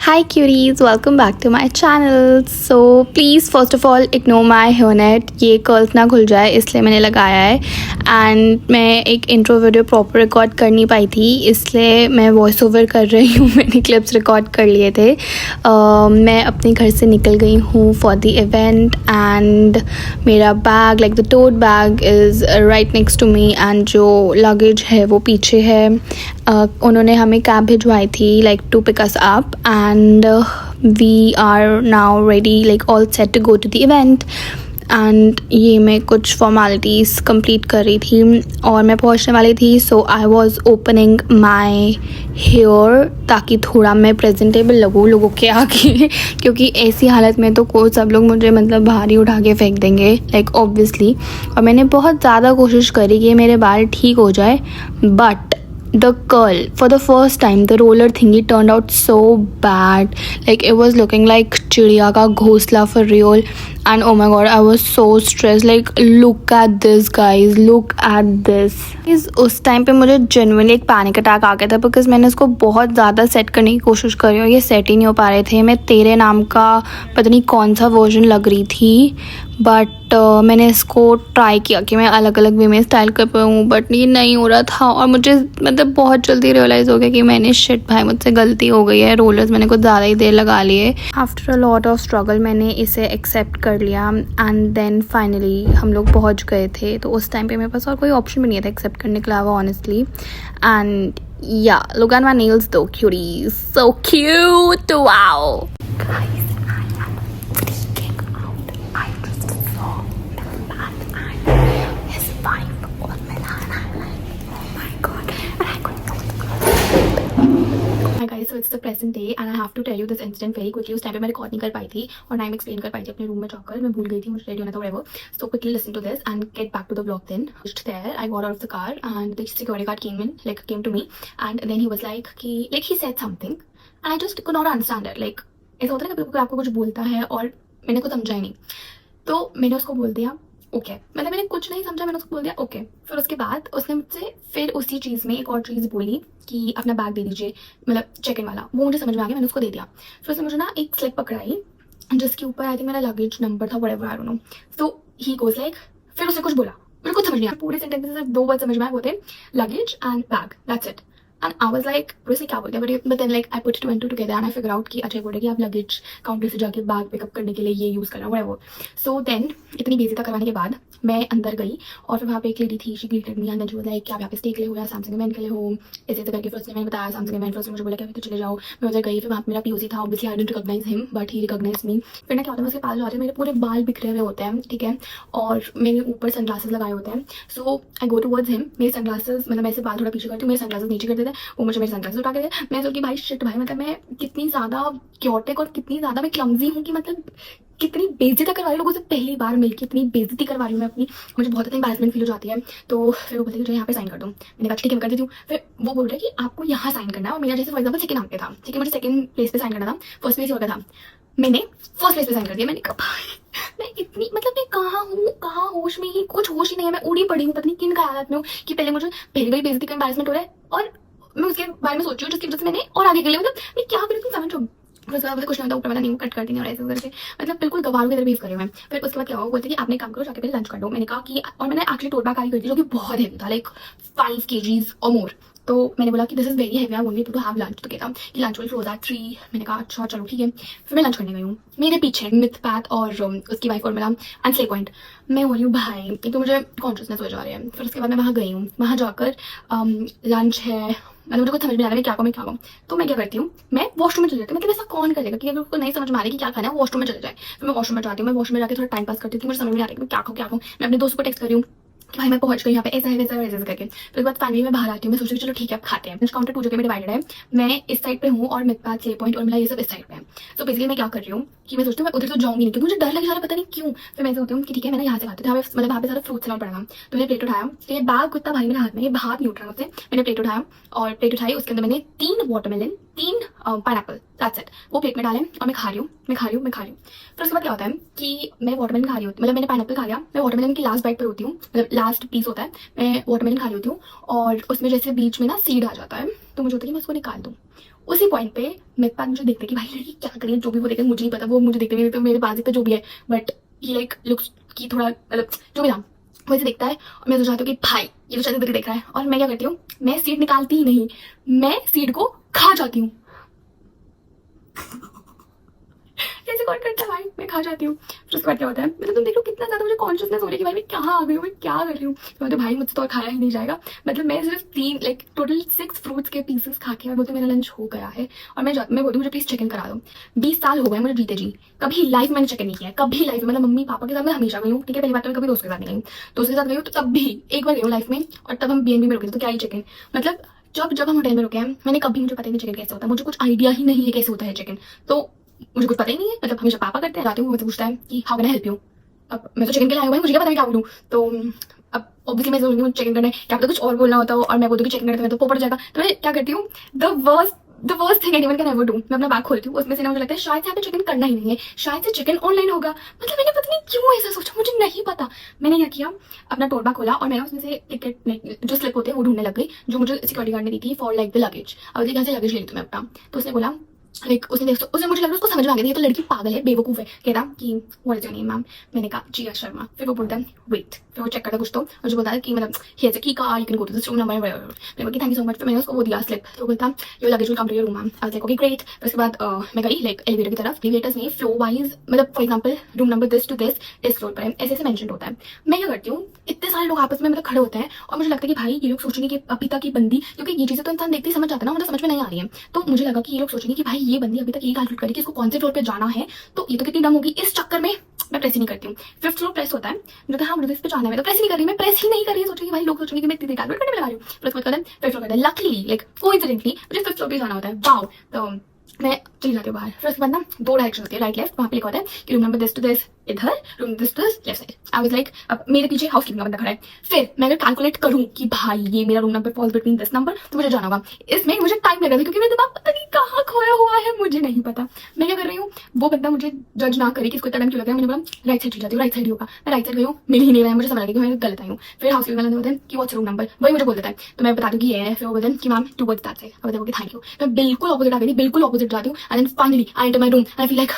Hi cuties, welcome back to my channel. So please first of all ignore my hairnet. ये curls ना खुल जाए इसलिए मैंने लगाया है एंड मैं एक इंट्रो वीडियो प्रॉपर रिकॉर्ड कर नहीं पाई थी इसलिए मैं वॉइस ओवर कर रही हूँ. मैंने क्लिप्स रिकॉर्ड कर लिए थे. मैं अपने घर से निकल गई हूँ फॉर द इवेंट एंड मेरा bag like the tote bag is right next to me and जो लगेज है वो पीछे है. उन्होंने हमें कैब भिजवाई थी like to pick us up and we are now ready like all set to go to the event and ये मैं कुछ formalities complete कर रही थी और मैं पहुंचने वाली थी. so I was opening my hair ताकि थोड़ा मैं presentable लगूँ लोगों के आगे क्योंकि ऐसी हालत में तो कोई सब लोग मुझे मतलब बाहर ही उठा के फेंक देंगे like obviously. और मैंने बहुत ज़्यादा कोशिश करी कि मेरे बाल ठीक हो जाए but the curl for the first time the roller thingy turned out so bad. Like it was looking like चिड़िया का घोंसला for real and oh my god I was so stressed. Like look at this guys, look at this. उस time पे मुझे genuinely एक panic attack आ गया था because मैंने उसको बहुत ज़्यादा सेट करने की कोशिश करी और ये सेट ही नहीं हो पा रहे थे. मैं तेरे नाम का पता नहीं कौन सा वर्जन लग रही थी बट मैंने इसको ट्राई किया कि मैं अलग अलग वे में स्टाइल कर पाऊँ बट ये नहीं हो रहा था और मुझे मतलब बहुत जल्दी रियलाइज़ हो गया कि मैंने शिट भाई मुझसे गलती हो गई है. रोलर्स मैंने कुछ ज़्यादा ही देर लगा लिए. After a lot of struggle मैंने इसे एक्सेप्ट कर लिया एंड देन फाइनली हम लोग पहुँच गए थे. तो उस टाइम पे मेरे पास और कोई ऑप्शन भी नहीं था एक्सेप्ट करने के अलावा ऑनेस्टली. एंड या लुक एट माय नेल्स दो cuties, so cute, wow. Hi guys, so it's the present day and I have to tell you this incident very quickly. उस टाइम पे मैं रिकॉर्ड नहीं कर पाई थी और ना ही मैं एक्सप्लेन कर पाई थी अपने रूम में जाकर. मैं भूल गई थी, मुझे रेडी होना था whatever. So quickly listen to this and get back to the vlog then. Just there, I got out of the car and the security guard came to me and then he was like he said something and I just could not understand it. Like ऐसा होता है ना कभी आपको कुछ बोलता है और मैंने कुछ समझा ही नहीं तो मैंने उसको बोल दिया ओके मतलब मैंने कुछ नहीं समझा, मैंने उसको बोल दिया ओके. फिर उसके बाद उसने मुझसे फिर उसी चीज़ में एक और चीज़ बोली कि अपना बैग दे दीजिए मतलब चेक इन वाला. वो मुझे समझ में आ गया, मैंने उसको दे दिया. फिर उसने मुझे ना एक स्लिप पकड़ाई जिसके ऊपर आई थिंक मेरा लगेज नंबर था whatever I don't know. So he goes like फिर उसने कुछ बोला मेरे कुछ समझ नहीं आया. पूरे सेंटेंस में सिर्फ दो वर्ड समझ में आए, वो थे luggage and bag, that's it. And I was like उसने क्या बोल दिया but then like I put 2 and 2 together and I figure out कि अच्छा बोल रहे कि आप लगेज काउंटर से जाके बैग पिकअप करने के लिए ये यूज़ करना व्हाटएवर. सो देन इतनी बेइज्जती करवाने के बाद मैं अंदर गई और फिर वहाँ पे एक लेडी थी, she greeted me and then she was like कि आप यहाँ पे स्टे के लिए हो या सैमसंग इवेंट के लिए हो ऐसे करके. फर्स्ट मैंने बताया सैमसंग इवेंट. फर्स्ट मुझे बोला कि अभी तो चले जाओ. मैं उधर गई, फिर वहाँ पे मेरा पीओसी था. Obviously I didn't recognise him but he recognise me. फिर ना क्या होता है मैं उसके पास जाती हूँ, मेरे पूरे बाल बिखरे हुए होते हैं ठीक है और मेरे ऊपर सनग्लासेस लगाए होते हैं. सो आई गो टुवर्ड्स हिम. मेरे सनग्लासेस मतलब मैं ऐसे बाल थोड़ा पीछे करती हूँ, मेरे सनग्लासेस नीचे कर देते हैं, वो मुझे मेरे सनग्लासेस उठा के दे. मैं सोचती भाई शिट भाई मतलब मैं कितनी ज़्यादा क्योटिक और कितनी ज़्यादा मैं क्लमजी हूँ कि मतलब कितनी बेइज्जती करवा रही लोगों से पहली बार मिलकर इतनी बेइज्जती करवा रही हूँ मैं अपनी. मुझे बहुत ज़्यादा एम्बैरेसमेंट फील हो जाती है. तो फिर वो बोलते कि यहाँ पे साइन कर दूँ. मैंने कहा ठीक है मैं कर देती हूँ. फिर वो बोल रहे कि आपको यहाँ साइन करना है और मेरा जैसे फॉर एग्जाम्पल सेकंड नाम पे था ठीक है, मुझे सेकंड प्लेस पे साइन करना था, फर्स्ट प्लेस हो गया था, मैंने फर्स्ट प्लेस पे साइन कर दिया. मैंने कहा मैं इतनी मतलब मैं कहाँ होश में ही कुछ होश ही नहीं है. मैं उड़ी पड़ी हूँ पता नहीं किन ख्यालात में हूँ कि पहले मुझे पहली बार बेइज्जती का एम्बैरेसमेंट हो रहा है और मैं उसके बारे में सोच रही हूँ जिसकी वजह से मैंने और आगे के लिए मतलब मैं क्या करूँ तुम समझो. फिर उसके बाद कुछ नहीं होता, ऊपर वाला नींबू कट कर देंगे और ऐसे करके मतलब बिल्कुल गवारों की तरह बिहेव करे हुए. फिर उसके बाद क्या हुआ, बोलते कि आपने काम करो जाके पहले लंच कर दो. मैंने कहा कि और मैंने एक्चुअली टोट बैग कैरी करी थी जो कि बहुत हैवी था लाइक 5 kgs और मोर. तो मैंने बोला कि this is very heavy, I want to have lunch. तो कहता कि लंच विल क्लोज एट 3. मैंने कहा अच्छा चलो ठीक है. फिर मैं लंच करने गई हूँ. मेरे पीछे मिथ पैथ और उसकी wife formula and slay point. मैं हो रही हूँ भाई एक तो मुझे कॉन्शियसनेस हो जा रही है. फिर उसके बाद मैं वहाँ गई हूँ, वहाँ जाकर लंच है मतलब मुझे कुछ समझ में आ रहा है क्या खाऊँ. तो मैं क्या करती हूँ, मैं वॉशरूम में चले जाती हूँ. मतलब ऐसा कौन करेगा कि अगर उसको नहीं समझ में आ रही कि क्या खाना है वॉशरूम में चले जाए. फिर मैं वॉशरूम में जाती हूँ. मैं वॉशरूम में जाकर थोड़ा टाइम पास करती हूँ कि मुझे समझ में आ रहा है कि मैं क्या खाऊँ. मैं अपने दोस्त को टेक्स्ट कर रही हूँ कि भाई मैं पहुंच गई यहाँ पे ऐसा है वैसा है वैसे करके. फिर उसके बाद फाइनली मैं बाहर आती हूँ. मैं सोच रही हूँ चलो ठीक है अब खाते हैं. काउंटर 2 जगह में डिवाइडेड है, मैं इस साइड पे हूँ और मिथ पैथ स्ले पॉइंट और मेरा ये सब इस साइड पे है. तो बेसिकली मैं क्या कर रही हूँ कि मैं सोचती हूँ मैं उधर तो जाऊँगी नहीं क्योंकि मुझे डर लग जा रहा है पता नहीं क्यों. फिर मैं सोचती हूँ कि ठीक है मैंने यहाँ से खाते थे मतलब वहाँ पे सारा फ्रूट सलाद पड़ा था. तो मैंने प्लेट उठाया, तो ये बैग इतना भाई मेरे हाथ में, ये हाथ नहीं उठ रहा मुझसे. मैंने प्लेट उठाया और प्लेट उठाई, उसके अंदर मैंने 3 वाटरमेलन 3 पाइनएप्पल दैट्स इट वो प्लेट में डाले और मैं खा रही हूँ. फिर उसके बाद क्या होता है कि मैं वाटरमेलन खा रही हूँ मतलब मैंने पाइनएप्पल खा लिया. मैं वाटरमेलन की लास्ट बाइट पर होती हूँ मतलब लास्ट पीस होता है, मैं वाटरमेलन खा रही होती हूँ और उसमें जैसे बीच में ना सीड आ जाता है तो मुझे होता है कि मैं उसको निकाल दूँ. उसी पॉइंट पे मेरे पास मुझे देखते कि भाई लड़की क्या करी है, जो भी वो देखे मुझे नहीं पता, वो मुझे देखते मेरे तो मेरे पास देखते जो भी है, बट ये लाइक लुक्स की थोड़ा मतलब जो भी था वैसे देखता है और मैं तो चाहती हूँ कि भाई ये तो शायद देख रहा है, और मैं क्या करती हूँ, मैं सीट निकालती ही नहीं, मैं सीट को खा जाती हूँ। ऐसे कौन करता है भाई, मैं खा जाती हूँ। फिर उसके बाद क्या होता है, मतलब तुम देख लो कितना ज्यादा मुझे कॉन्शियसनेस हो रही है कि भाई मैं कहाँ आ गई हूँ, मैं क्या कर रही हूँ। तो मैं तो भाई मुझसे तो और खाया ही नहीं जाएगा, मतलब मैं सिर्फ 3 लाइक टोटल 6 फ्रूट्स के पीसेस खा के बोलती मेरा लंच हो गया है, और मैं बोलती मुझे प्लीज चिकन करा दो। 20 साल हो गए मुझे जीते जी, कभी लाइफ मैंने चिकन नहीं किया, कभी लाइफ में, मतलब मम्मी पापा के साथ मैं हमेशा गई हूँ, ठीक है, पहली बात तो मैं कभी दोस्त के साथ नहीं गई, दोस्त के साथ गई हूँ तो तब भी एक बार गई हूँ लाइफ में, और तब हम BNB में रुके थे, तो क्या ही चिकन, मतलब जब जब हम होटल में रुके हैं मैंने कभी, मुझे पता ही नहीं चिकन कैसे होता है, मुझे कुछ आइडिया ही नहीं है कैसे होता है चिकन, तो मुझे कुछ पता ही नहीं है, मतलब हमेशा पापा करते हैं, जाती हूँ, मुझसे पूछता है कि how can I help you. अब मैं तो चिकन के लिए आई हूँ भाई, मुझे क्या पता मैं क्या बोलूँ, तो अब ऑब्वियसली मैं सोचूंगी मुझे चिकन करना है, क्या पता कुछ और बोलना होता हो और मैं बोलती हूँ कि चिकन करते हैं तो पोपट जाएगा, तो मैं क्या करती हूँ, the worst thing anyone can ever do, मैं अपना बैग खोलती हूँ, उसमें से ना मुझे लगता है शायद से यहाँ पे चिकन करना ही नहीं है, शायद से चिकन ऑनलाइन होगा, मतलब मैंने पता नहीं क्यों ऐसा सोचा, मुझे नहीं पता। मैंने क्या किया, अपना टोट बैग खोला और मैंने उसमें से टिकट जो स्लिप होते हैं वो ढूंढने लग गई, जो मुझे सिक्योरिटी गार्ड ने दी थी फॉर लाइक द लगेज। अब यहाँ से लगेज ले ली मैं अपना, तो उसने बोला लाइक उसने मुझे लगा उसको समझ में आ गया ये तो लड़की पागल है, बेवकूफ है, कहता कि what is your name ma'am, मैंने कहा जिया शर्मा, फिर वो बोलता है वेट, फिर वो चेक करता कुछ तो मुझे बोलता है कि मतलब here is a key card, you can go to this room number, मैंने बोला थैंक यू सो मच, फिर मैंने उसको वो दिया स्लिप, तो बोलता your luggage will come to your room ma'am, I was like okay great. फिर उसके बाद मैं गई लाइक एलिवेटर की तरफ, एलिवेटर्स में फ्लो वाइज, मतलब for example room number this to this इस फ्लोर पर है, ऐसे ऐसे मेंशन होता है। मैं क्या करती हूँ, इतने सारे लोग आपस में मतलब खड़े होते हैं और मुझे लगता है कि भाई ये लोग सोचेंगे कि अभी तक ये बंदी, क्योंकि ये चीजें तो इंसान देखते ही समझ जाता है ना, मतलब समझ में नहीं आ रही है, तो मुझे लगा कि ये लोग सोचेंगे कि भाई ये बंदी अभी तक ये कैलकुलेट करेगी इसको कौन से फ्लोर पे जाना है, तो ये तो कितनी डम होगी, इस चक्कर में मैं प्रेस ही नहीं करती हूँ। 5th फ्लोर प्रेस होता है, मुझे तो हाँ मुझे इस पे जाना है, मैं तो प्रेस ही नहीं कर रही, मैं प्रेस ही नहीं कर रही, सोचेंगे भाई लोग सोचेंगे कि मैं इतनी कैलकुलेट करने में लगा रही हूँ। प्लस मत कर 5th फ्लोर करता है, लकीली लाइक कोइंसिडेंटली मुझे 5th फ्लोर पे जाना होता है, वाओ। तो मैं चली जाती हूँ बाहर, फिर उसके बाद ना 2 डायरेक्शन होती है, राइट लेफ्ट, वहाँ पे लिखा होता है कि room number this to this इधर, room this to this left side. I was like अब मेरे पीछे हाउसकीपिंग का बंदा खड़ा है, फिर मैं अगर कैलकुलेट करूँ कि भाई ये मेरा room number falls between this number, तो मुझे जाना होगा, इसमें मुझे टाइम लग रहा था क्योंकि मेरा दिमाग पता नहीं कहाँ खोया हुआ है, मुझे नहीं पता मैं क्या कर रही हूँ। वो बंदा मुझे जज ना करे कि इसको इतना टाइम क्यों लग रहा है, मैंने बोला राइट साइड चली जाती हूँ, राइट साइड ही होगा, मैं राइट साइड गई हूँ, मिल ही नहीं रहा है, मुझे समझ लगा कि मैं गलत आई हूँ। फिर हाउसकीपिंग वाले बोलते हैं कि व्हाट्स रूम नंबर, वही मुझे बोल देता है, तो मैं बता दूँ कि ये है, फिर वो बोलते हैं कि मैम टुवर्ड्स दैट साइड, अब बताओ थैंक यू, मैं बिल्कुल ऑपोजिट आ गई, बिल्कुल ऑपोजिट जाती हूँ, and then finally I enter my room and I feel like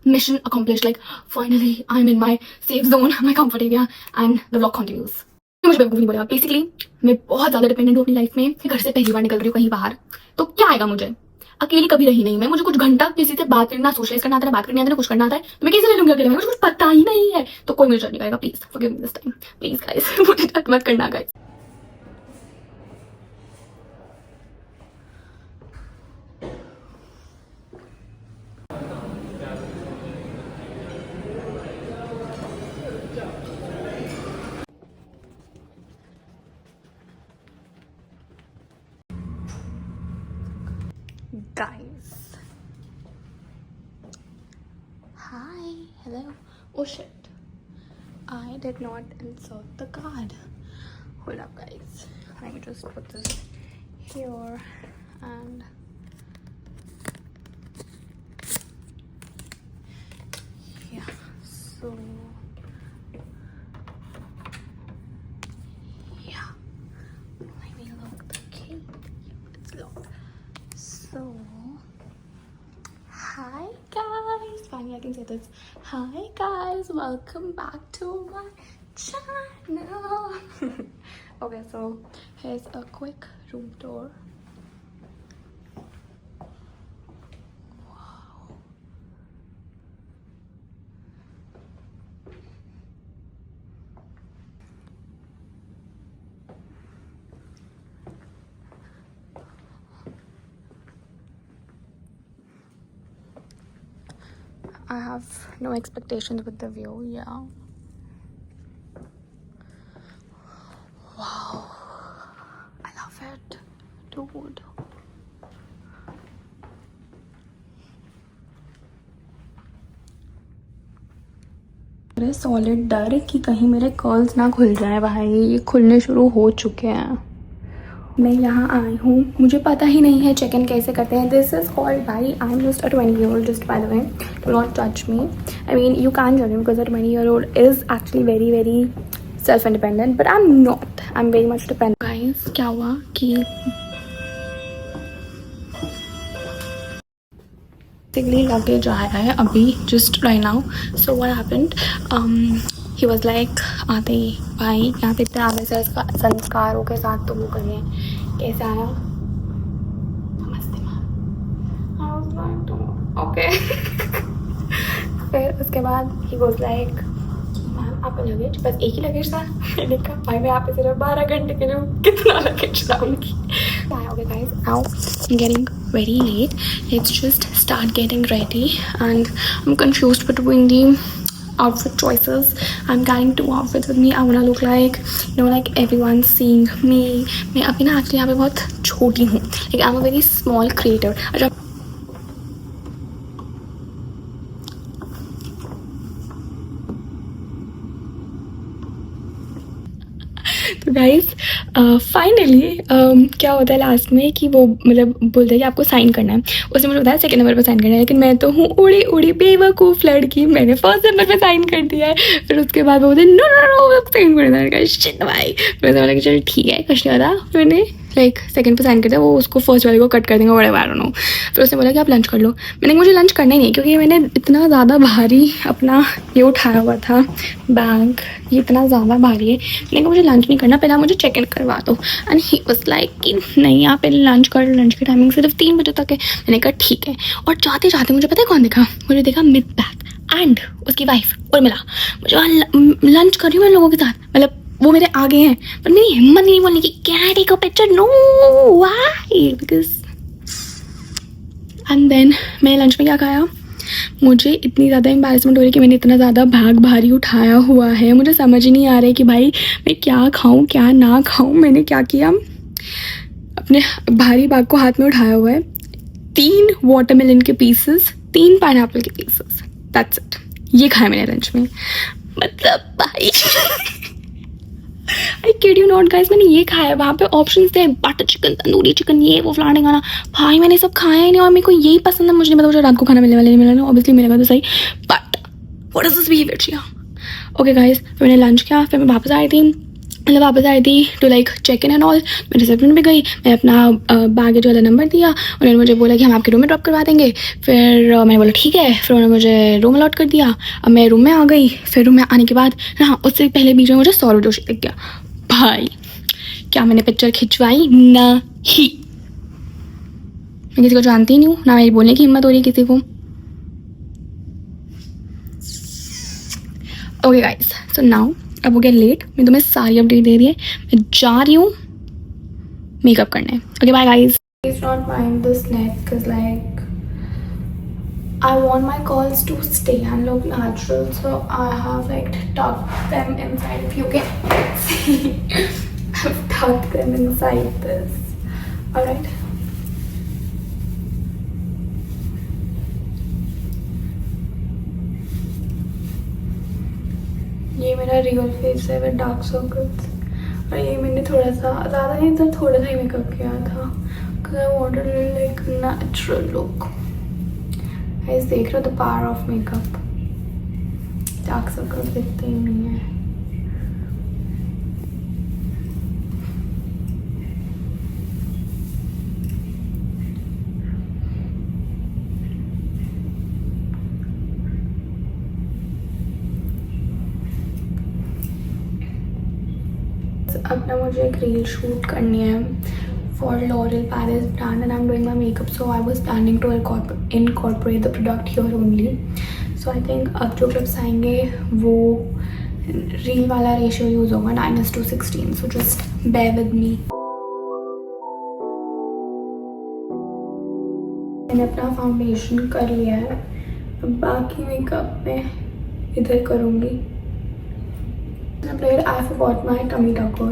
mission accomplished, like finally I'm in my safe zone, my comfort area, and the vlog continues। मुझे बेवकूफ नहीं बोलेगा, बेसिकली मैं बहुत ज्यादा डिपेंडेंट हूँ अपनी लाइफ में, घर से पहली बार निकल रही हूँ कहीं बाहर, तो क्या आएगा, मुझे अकेली कभी रही नहीं मैं, मुझे कुछ घंटा किसी से बात करना, सोशलाइज करना आता है, बात करनी आता है, कुछ करना आता है, तो मैं कैसे ले लूंगी अकेले में, मुझे कुछ पता ही नहीं है, तो कोई मुझे जज नहीं करेगा, please forgive me this time, please guys, मुझे जज मत करना guys. Guys, hi, hello, oh shit, I did not insert the card, hold up guys, let me just put this here and yeah, so yeah, let me lock the key, it's locked. So hi guys, finally I can say this, hi guys, welcome back to my channel। Okay, so here's a quick room tour। Wow, I have no expectations with the view, yeah। Wow, I love it, dude। मेरे solid डर है कि कहीं मेरे curls ना खुल जाए भाई, ये खुलने शुरू हो चुके हैं। मैं यहाँ आई हूँ, मुझे पता ही नहीं है चेक इन कैसे करते हैं, दिस इज़ कॉल्ड भाई, I am just a 20-year-old, just by the way, do not touch me, I mean you can जज me because a 20-year-old is actually very very self independent, but I am not, I am very much dependent. Guys क्या हुआ कि Basically luggage आया है अभी just right now. So what happened? He was like आते ही भाई यहाँ पे इतने आगे संस्कारों के साथ तो वो कर रहे हैं, कैसे आया नमस्ते ma'am. I was like okay. फिर उसके बाद he was like मैम आपका लगेज, बस एक ही लगेज था। मैंने कहा भाई मैं यहाँ पे सिर्फ 12 घंटे के लिए कितना luggage लाऊंगी। Okay guys, now I'm getting very late. Let's just start getting ready and I'm confused between the outfit choices. I'm carrying 2 outfits with me. I wanna look like, you know, like everyone's seeing me. मैं अभी ना actually यहाँ पे बहुत छोटी हूँ, like I'm a very small creator. अच्छा तो गाइस फाइनली क्या होता है लास्ट में कि वो मतलब बोलता है कि आपको साइन करना है। उसने मुझे बताया सेकंड नंबर पर साइन करना है, लेकिन मैं तो हूँ उड़ी उड़ी बेवकूफ़ लड़की, मैंने फर्स्ट नंबर पे साइन कर दिया है। फिर उसके बाद वो बोलते नो नो नो साइन करना है, शिट भाई। फिर मैंने बोला कि चलो ठीक है कुछ नहीं होता। मैंने लाइक सेकंड पे साइन कर दिया, वो उसको फर्स्ट वाले को कट कर देंगे बड़े बार नो। फिर उसने बोला कि आप लंच कर लो। मैंने मुझे लंच करना ही नहीं, क्योंकि मैंने इतना ज़्यादा भारी अपना ये उठाया हुआ था बैग, ये इतना ज़्यादा भारी है। मैंने कहा मुझे लंच नहीं करना, पहले मुझे चेक इन करवा दो। एंड ही वाज लाइक कि नहीं आप पहले लंच कर लो, लंच की टाइमिंग सिर्फ 3 बजे तक है। मैंने कहा ठीक है। और जाते जाते मुझे पता है कौन दिखा, मुझे देखा मिड बैग एंड उसकी वाइफ और मिला। मुझे वहाँ लंच कर रही हूँ मैं लोगों के साथ, मतलब वो मेरे आगे हैं, पर मेरी हिम्मत नहीं बोलने की can I take a picture, no why, because and then मैंने लंच में क्या खाया, मुझे इतनी ज़्यादा एम्बैरेसमेंट हो रही है कि मैंने इतना ज़्यादा बैग भारी उठाया हुआ है, मुझे समझ ही नहीं आ रहा है कि भाई मैं क्या खाऊं क्या ना खाऊं। मैंने क्या किया, अपने भारी बैग को हाथ में उठाया हुआ है, 3 वाटरमेलन के पीसेस, 3 पाइनएप्पल के पीसेस, दैट्स इट। ये खाया मैंने लंच में, मतलब भाई I kid you not guys, मैंने ये खाया। वहाँ पे ऑप्शंस थे बटर चिकन, तंदूरी चिकन, ये वो फलाने खाना, भाई मैंने सब खाया ही नहीं और मेरे को यही पसंद है। मुझे नहीं पता मुझे रात को खाना मिलने वाला नहीं मिलने, ऑब्वियसली मिलेगा तो सही, but what is this behaviour Jiya. Okay guys, फिर मैंने लंच किया, फिर मैं वापस आई थी, मतलब वापस आई थी to like check in and all. मैं रिसेप्शन पे गई, मैं अपना बैगेज वाला नंबर दिया, उन्होंने मुझे बोला कि हम आपके रूम में ड्रॉप करवा देंगे। फिर मैंने बोला ठीक है, फिर उन्होंने मुझे रूम अलॉट कर दिया। अब मैं रूम में आ गई, फिर रूम में आने के बाद हाँ उससे पहले बीच में मुझे सौरभ जोशी दिख गया। भाई क्या मैंने पिक्चर खिंचवाई नहीं, मैं किसी को जानती नहीं हूँ, ना मेरी बोलने की हिम्मत हो रही किसी को। ओके गाइस, सो नाउ अब हो गया लेट, मैं तुम्हें सारी अपडेट दे रही है, मैं जा रही हूँ मेकअप करने। Okay bye guys. Please not mind this neck because like I want my curls to stay and look natural, so I have like tucked them inside, if you can see. I've tucked them inside this. Alright. ये मेरा real face है with dark circles, और ये मैंने थोड़ा सा ज़्यादा नहीं तो थोड़ा सा ही मेकअप किया था because I wanted like natural look. Guys देख रहे हो the power of makeup, dark circles दिखते ही नहीं है। अब ना मुझे एक रील शूट करनी है for L'Oréal Paris brand and I am doing my makeup, so I was planning to incorporate the product here only. So I think अब जो क्लिप्स आएंगे वो रील वाला रेशियो यूज़ होगा 9:16, so just bear with me. मैंने अपना foundation कर लिया है, अब बाकी मेकअप मैं इधर करूँगी। I played I forgot my tummy tucker.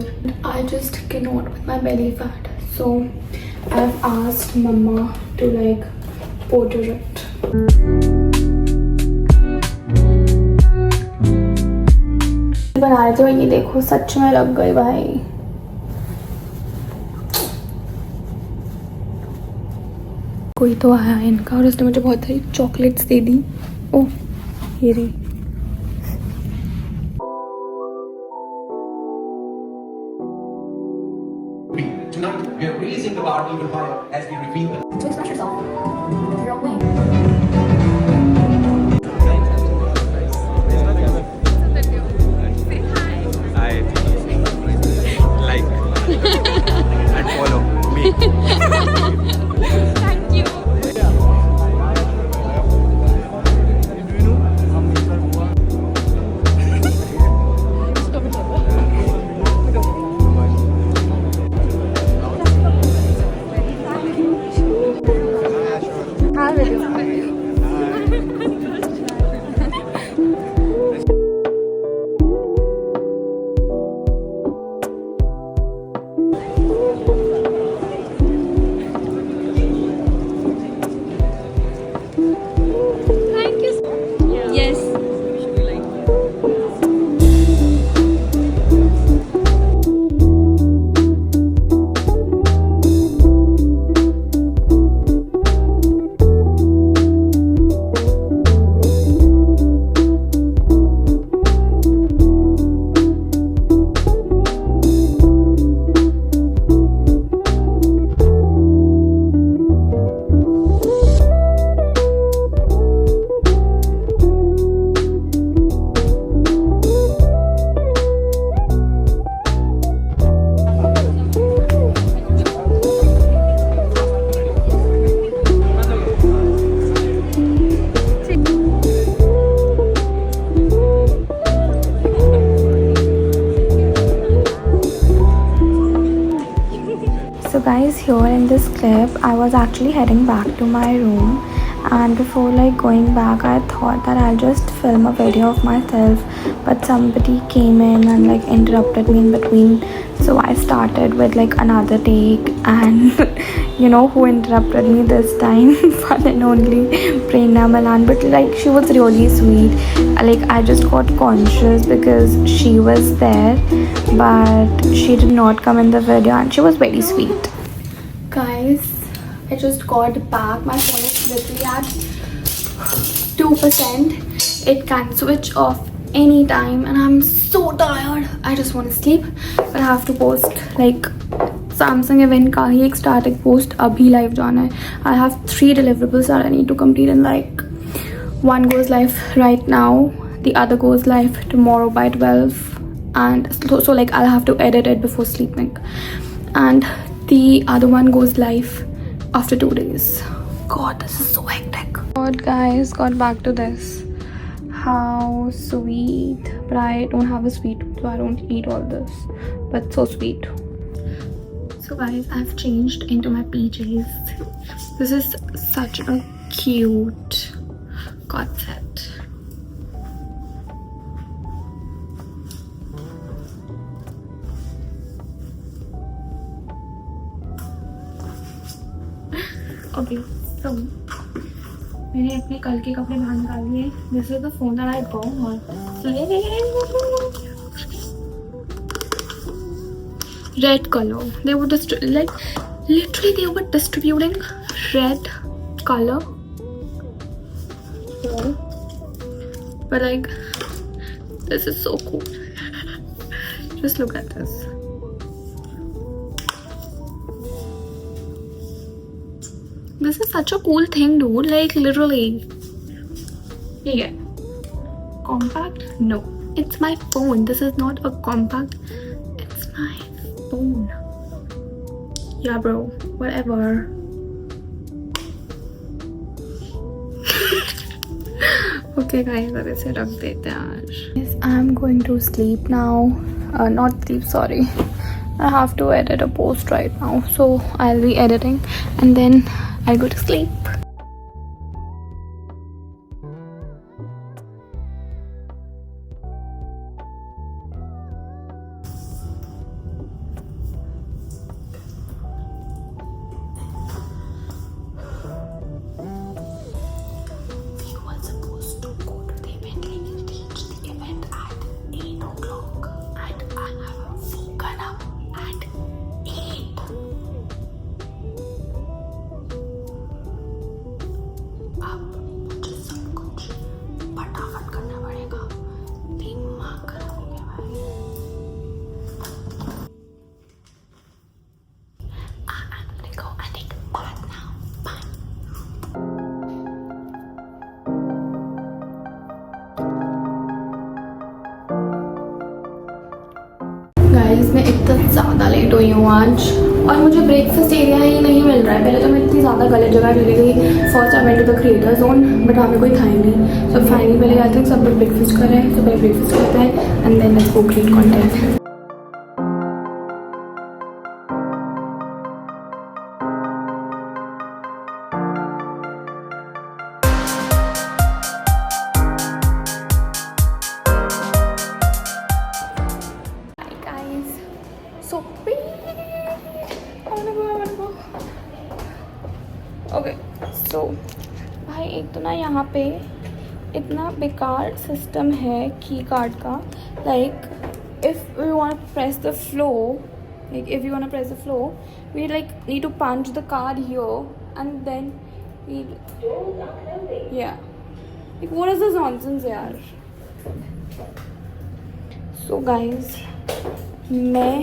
I just cannot with my belly fat, so I've asked Mama to like order it. बना रहे थे और ये देखो सच में लग गई भाई। कोई तो आया है इनका और उसने मुझे बहुत सारी चॉकलेट्स दे दी। ओह ये रही। Tonight, we are raising the bar even higher as we reveal them. To express yourself your own way. guys, here in this clip I was actually heading back to my room, and before like going back I thought that I'll just film a video of myself, but somebody came in and like interrupted me in between, so I started with like another take. And you know who interrupted me this time? One and only Prerna Malan. But like she was really sweet. Like I just got conscious because she was there, but she did not come in the video, and she was very sweet. Guys, I just got back. My phone is literally at 2%. It can switch off anytime and I'm so tired. I just want to sleep, but I have to post like Samsung event का ही एक static post अभी live जाना है. I have 3 deliverables that I need to complete, and like one goes live right now, the other goes live tomorrow by 12, and so like I'll have to edit it before sleeping, and the other one goes live after 2 days. God, this is so hectic. God, guys, got back to this. How sweet. But I don't have a sweet tooth, so I don't eat all this, but so sweet. So guys, I've changed into my PJs. This is such a cute cord set. Okay, so मैंने अपने कल के कपड़े बाहर निकाल लिए. This is the phone that I got. Red color. They were just like literally they were distributing red color. So, but like this is so cool. Just look at this. This is such a cool thing, dude. Like literally. Yeah. Compact? No. It's my phone. This is not a compact. It's my phone. Yeah, bro. Whatever. Okay, guys. अब इसे रख देते हैं आज. Yes, I'm going to sleep now. Not sleep. Sorry. I have to edit a post right now, so I'll be editing and then I'll go to sleep. Guys मैं इतना ज़्यादा late हुई हूँ आज, और मुझे ब्रेकफास्ट एरिया ही नहीं मिल रहा है. पहले तो मैं इतनी ज़्यादा गलत जगह चली गई. First I went to the creator zone, but वहाँ पे कोई था ही नहीं. सो फाइनली पहले आई थिंक सब लोग ब्रेकफास्ट कर रहे हैं, तो पहले ब्रेकफास्ट करते हैं and then let's go create content. So okay so भाई एक तो ना यहाँ पे इतना बेकार सिस्टम है की कार्ड का. Like if we want to press the flow, we like need to punch the card here and then we like what is this nonsense यार. So guys, मैं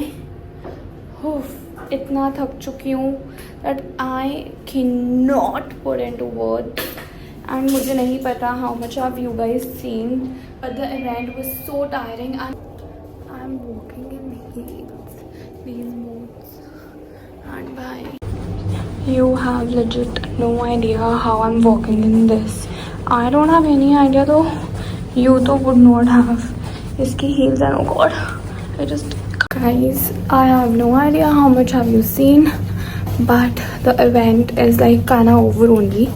इतना थक चुकी हूँ that I cannot put into words, and मुझे नहीं पता how much have you guys seen, but the event was so tiring and I'm walking in heels, these boots, and bye. You have legit no idea how I'm walking in this. I don't have any idea though. You though would not have. इसकी heels and oh god, I just. Guys, I have no idea how much have you seen, but the event is like kind of over only.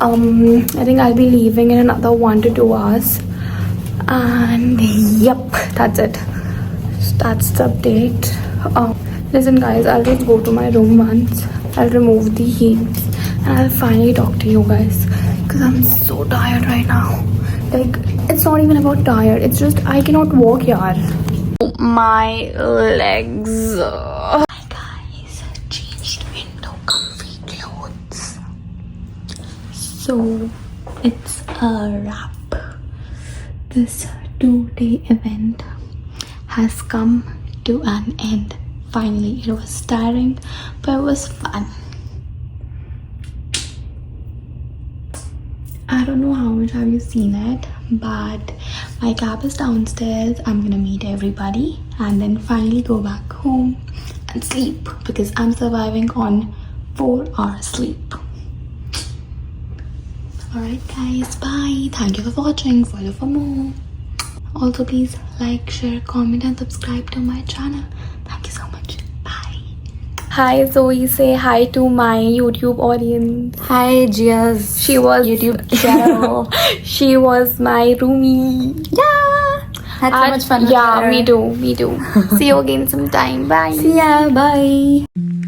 I think I'll be leaving in another 1 to 2 hours, and yep, that's it. That's the update. Listen guys, I'll just go to my room once. I'll remove the heels and I'll finally talk to you guys, because I'm so tired right now. Like, it's not even about tired, it's just I cannot walk yaar. My legs. Hi guys, changed into comfy clothes. So it's a wrap. This 2-day event has come to an end. Finally, it was tiring, but it was fun. I don't know how much have you seen it, but my cab is downstairs. I'm gonna meet everybody and then finally go back home and sleep, because I'm surviving on 4 hours sleep. Alright guys, bye. Thank you for watching. Follow for more. Also, please like, share, comment and subscribe to my channel. Thank you so much. Bye. Hi Zoe, say hi to my YouTube audience. Hi, Gia's She was YouTube channel. She was my roomie. Yeah, had so much fun. with Yeah, her. me too. See you again sometime. Bye. See ya. Bye.